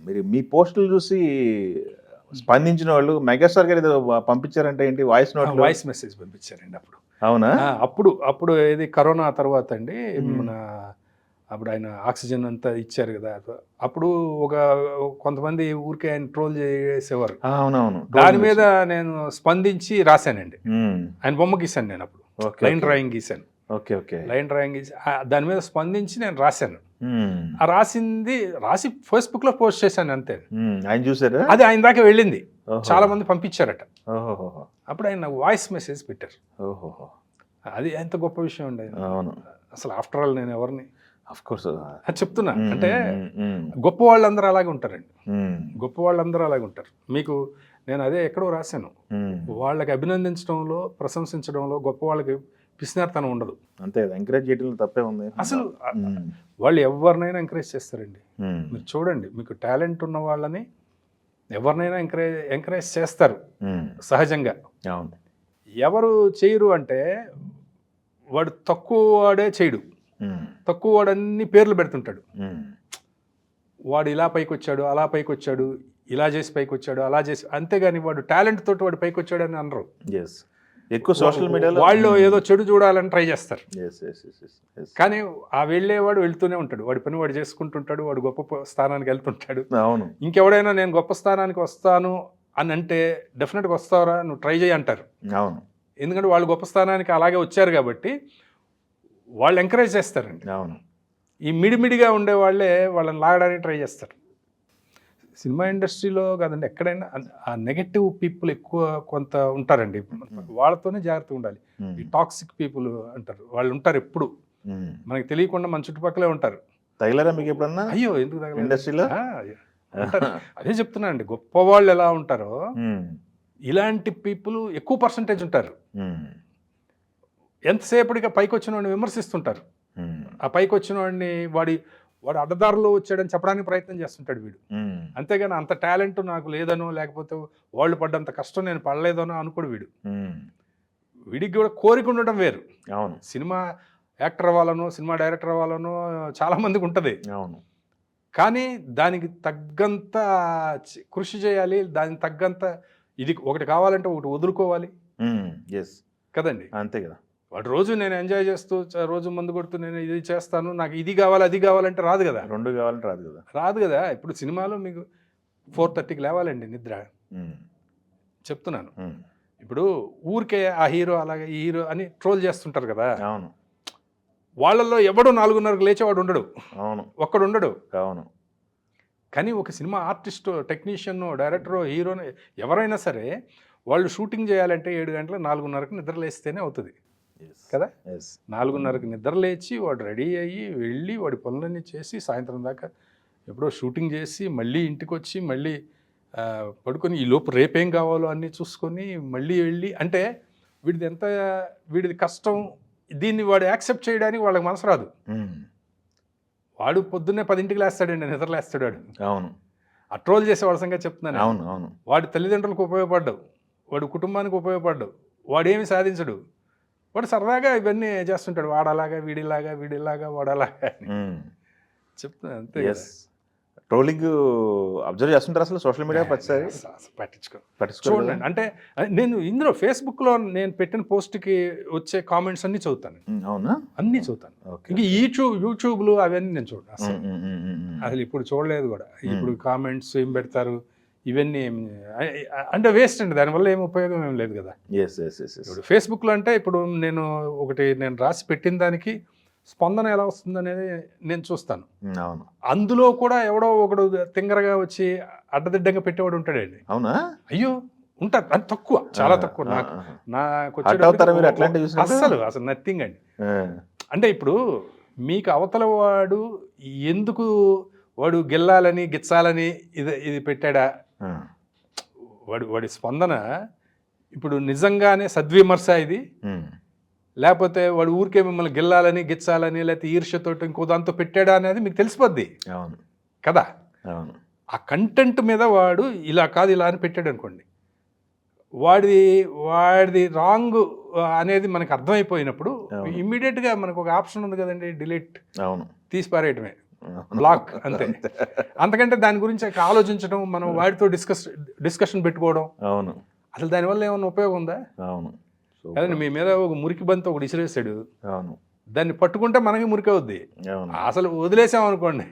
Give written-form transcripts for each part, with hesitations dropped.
మీరు మీ పోస్టులు చూసి స్పందించిన వాళ్ళు మెగాస్టార్ గారు ఏదో పంపించారంటే ఏంటి వాయిస్ నోట్ వాయిస్ మెసేజ్ పంపించారండి అప్పుడు. అవునా? అప్పుడు ఇది కరోనా తర్వాత అండి మన అప్పుడు ఆయన ఆక్సిజన్ అంతా ఇచ్చారు కదా, అప్పుడు కొంతమంది ఊరికే ఆయన ట్రోల్ చేసేవారు. అవునవును. దాని మీద నేను స్పందించి రాశానండి. ఆయన బొమ్మ గీశాను నేను అప్పుడు, లైన్ డ్రాయింగ్ గీశాను. లైన్ డ్రాయింగ్ గీసి దాని మీద స్పందించి నేను రాశాను. ఆ రాసి ఫేస్బుక్ లో పోస్ట్ చేశాను అంతే. ఆయన చూసారా? అది ఆయన దాకా వెళ్ళింది, చాలా మంది పంపించారట. అప్పుడు ఆయన వాయిస్ మెసేజ్ పెట్టారు. అది ఎంత గొప్ప విషయం అండి. అసలు ఆఫ్టర్ ఆల్ నేను ఎవరిని చెప్తున్నా అంటే గొప్ప వాళ్ళందరూ అలాగే ఉంటారండి. గొప్ప వాళ్ళందరూ అలాగే ఉంటారు. మీకు నేను అదే ఎక్కడో రాశాను, వాళ్ళకి అభినందించడంలో ప్రశంసించడంలో గొప్ప వాళ్ళకి పిసినార్తనం ఉండదు. అంతే, ఎంకరేజ్ చేయడంలో తప్పే ఉంది. అసలు వాళ్ళు ఎవరినైనా ఎంకరేజ్ చేస్తారండి. మీరు చూడండి, మీకు టాలెంట్ ఉన్న వాళ్ళని ఎవరినైనా ఎంకరేజ్ చేస్తారు సహజంగా. ఎవరు చేయరు అంటే వాడు తక్కువ వాడే చేయడు, తక్కువ వాడు అన్ని పేర్లు పెడుతుంటాడు. వాడు ఇలా పైకి వచ్చాడు, అలా పైకి వచ్చాడు, ఇలా చేసి పైకి వచ్చాడు, అలా చేసి, అంతేగాని వాడు టాలెంట్ తోటి వాడు పైకి వచ్చాడు అని అనరు. ఎక్కువ సోషల్ మీడియాలో వాళ్ళు ఏదో చెడు చూడాలని ట్రై చేస్తారు. కానీ ఆ వెళ్ళేవాడు వెళ్తూనే ఉంటాడు, వాడి పని వాడు చేసుకుంటుంటాడు, వాడు గొప్ప స్థానానికి వెళ్తుంటాడు. అవును. ఇంకెవడైనా నేను గొప్ప స్థానానికి వస్తాను అని అంటే డెఫినెట్గా వస్తావరా, నువ్వు ట్రై చేయి అంటారు. అవును. ఎందుకంటే వాళ్ళు గొప్ప స్థానానికి అలాగే వచ్చారు కాబట్టి వాళ్ళు ఎంకరేజ్ చేస్తారండి. అవును. ఈ మిడిమిడిగా ఉండే వాళ్ళే వాళ్ళని లాగడానికి ట్రై చేస్తారు. సినిమా ఇండస్ట్రీలో కాదండి, ఎక్కడైనా ఆ నెగటివ్ పీపుల్ ఎక్కువ కొంత ఉంటారండి. వాళ్ళతోనే జాగ్రత్తగా ఉండాలి. ఈ టాక్సిక్ పీపుల్ అంటారు, వాళ్ళు ఉంటారు ఎప్పుడు, మనకి తెలియకుండా మన చుట్టుపక్కలే ఉంటారు. తగిలారా మీకు ఎప్పుడన్నా? అయ్యో, ఎందుకు తగలేదు ఇండస్ట్రీలో? అదే చెప్తున్నా అండి, గొప్ప వాళ్ళు ఎలా ఉంటారో ఇలాంటి పీపుల్ ఎక్కువ పర్సంటేజ్ ఉంటారు. ఎంతసేపటిగా పైకి వచ్చిన వాడిని విమర్శిస్తుంటారు. ఆ పైకి వచ్చిన వాడిని వాడు అడ్డదారులో వచ్చాడని చెప్పడానికి ప్రయత్నం చేస్తుంటాడు వీడు. అంతేగాని అంత టాలెంట్ నాకు లేదనో, లేకపోతే వాళ్ళు పడ్డంత కష్టం నేను పడలేదనో అనుకోడు వీడు. వీడికి కూడా కోరిక ఉండడం వేరు. అవును. సినిమా యాక్టర్ అవ్వాలనో, సినిమా డైరెక్టర్ అవ్వాలనో చాలా మందికి ఉంటుంది. అవును. కానీ దానికి తగ్గంత కృషి చేయాలి, దానికి తగ్గంత ఇది ఒకటి కావాలంటే ఒకటి వదులుకోవాలి కదండి. అంతే కదా. వాడు రోజు నేను ఎంజాయ్ చేస్తూ రోజు మందు కొడుతూ నేను ఇది చేస్తాను, నాకు ఇది కావాలి అది కావాలంటే రాదు కదా. రెండు కావాలంటే రాదు కదా. ఇప్పుడు సినిమాలో మీకు 4:30కి లేవాలండి నిద్ర. చెప్తున్నాను, ఇప్పుడు ఊరికే ఆ హీరో అలాగే ఈ హీరో అని ట్రోల్ చేస్తుంటారు కదా. అవును. వాళ్ళల్లో ఎవడో 4:30కు లేచేవాడు ఉండడు. అవును. ఒక్కడు ఉండడు. అవును. కానీ ఒక సినిమా ఆర్టిస్టు, టెక్నీషియన్, డైరెక్టరో, హీరోనో ఎవరైనా సరే వాళ్ళు షూటింగ్ చేయాలంటే 7 గంటల 4:30కు నిద్ర లేస్తేనే అవుతుంది కదా. 4:30కి నిద్ర లేచి వాడు రెడీ అయ్యి వెళ్ళి వాడి పనులన్నీ చేసి సాయంత్రం దాకా ఎప్పుడో షూటింగ్ చేసి మళ్ళీ ఇంటికి వచ్చి మళ్ళీ పడుకొని ఈ లోపు రేపేం కావాలో అన్నీ చూసుకొని మళ్ళీ వెళ్ళి, అంటే వీడిది కష్టం, దీన్ని వాడు యాక్సెప్ట్ చేయడానికి వాళ్ళకి మనసు రాదు. వాడు పొద్దున్నే 10ంటికి లేస్తాడండి, నిద్రలేస్తాడు వాడు. అవును. ఆ ట్రోల్ చేసే వాళ్ళ సంగతి చెప్తున్నాను. అవును. అవును. వాడి తల్లిదండ్రులకు ఉపయోగపడ్డావు, వాడు కుటుంబానికి ఉపయోగపడ్డావు, వాడేమి సాధించడు, వాడు సరదాగా ఇవన్నీ చేస్తుంటాడు. వాడలాగా వీడిలాగా వాడలాగా చెప్తున్నా అంతే. ట్రోలింగ్ అబ్జర్వ్ చేస్తుంటారు అసలు సోషల్ మీడియా పట్టించుకోండి. అంటే నేను ఇందులో ఫేస్బుక్లో నేను పెట్టిన పోస్ట్కి వచ్చే కామెంట్స్ అన్నీ చదువుతాను. అవునా? అన్నీ చదువుతాను. ఇంకా యూట్యూబ్లు అవన్నీ నేను చూడండి అసలు ఇప్పుడు చూడలేదు కూడా. ఇప్పుడు కామెంట్స్ ఏం పెడతారు ఇవన్నీ అంటే వేస్ట్ అండి, దానివల్ల ఏం ఉపయోగం ఏం లేదు కదా. ఇప్పుడు ఫేస్బుక్లో అంటే ఇప్పుడు నేను రాసి పెట్టిన దానికి స్పందన ఎలా వస్తుంది అనేది నేను చూస్తాను. అందులో కూడా ఎవడో ఒకడు తింగరగా వచ్చి అడ్డదిడ్డంగా పెట్టేవాడు ఉంటాడండి. అవునా? అయ్యో ఉంటారు, అది తక్కువ, చాలా తక్కువ. నాకు అసలు నథింగ్ అండి. అంటే ఇప్పుడు మీకు అవతల వాడు ఎందుకు వాడు గెల్లాలని గిచ్చాలని ఇది పెట్టాడా, వాడి స్పందన ఇప్పుడు నిజంగానే సద్విమర్శ ఇది, లేకపోతే వాడు ఊరికే మిమ్మల్ని గెల్లాలని గిచ్చాలని లేకపోతే ఈర్ష్యతోటి ఇంకో దాంతో పెట్టాడా అనేది మీకు తెలిసిపోద్ది కదా. ఆ కంటెంట్ మీద వాడు ఇలా కాదు ఇలా అని పెట్టాడు అనుకోండి, వాడిది రాంగ్ అనేది మనకు అర్థమైపోయినప్పుడు ఇమ్మీడియట్గా మనకు ఒక ఆప్షన్ ఉంది కదండి, డిలీట్, తీసి పారేయటమే. బ్లాక్ అంతే. అంతకంటే దాని గురించి ఆలోచించడం, మనం వాడితో డిస్కషన్ పెట్టుకోవడం, అవును అసలు దానివల్ల ఏమైనా ఉపయోగం ఉందా? అవును కదండి. మీ మీద ఒక మురికి బంతి ఒకటి ఇసిరేసాడు, అవును దాన్ని పట్టుకుంటే మనకి మురికి అవుద్ది. అవును అసలు వదిలేసాం అనుకోండి,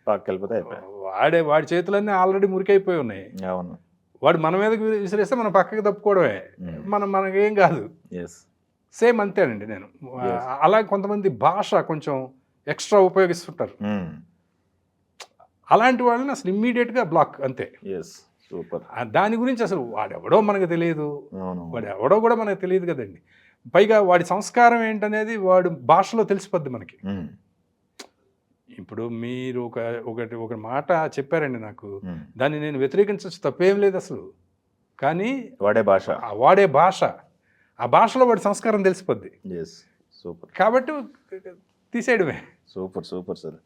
పక్కకి వెళ్ళిపోతే అయిపోయి. వాడి చేతులన్నీ ఆల్రెడీ మురికైపోయి ఉన్నాయి. అవును వాడు మన మీదకి విసిరేస్తే మనం పక్కకి తప్పుకోవడమే, మనకేం కాదు. ఎస్ సేమ్ అంతేనండి నేను. అలాగే కొంతమంది భాష కొంచెం ఎక్స్ట్రా ఉపయోగిస్తుంటారు. అలాంటి వాళ్ళని అసలు ఇమ్మీడియట్గా బ్లాక్ అంతే. Yes super. దాని గురించి అసలు వాడెవడో మనకు తెలియదు, అవును వాడు ఎవడో కూడా మనకు తెలియదు కదండి. పైగా వాడి సంస్కారం ఏంటనేది వాడు భాషలో తెలిసిపోద్ది మనకి. ఇప్పుడు మీరు ఒక మాట చెప్పారండి నాకు, దాన్ని నేను వ్యతిరేకించచ్చు, తప్పేం లేదు అసలు. కానీ వాడే భాష, ఆ భాషలో వాడి సంస్కారం తెలిసిపోద్ది. సూపర్ కాబట్టి తీసేయడమే. Super super sir.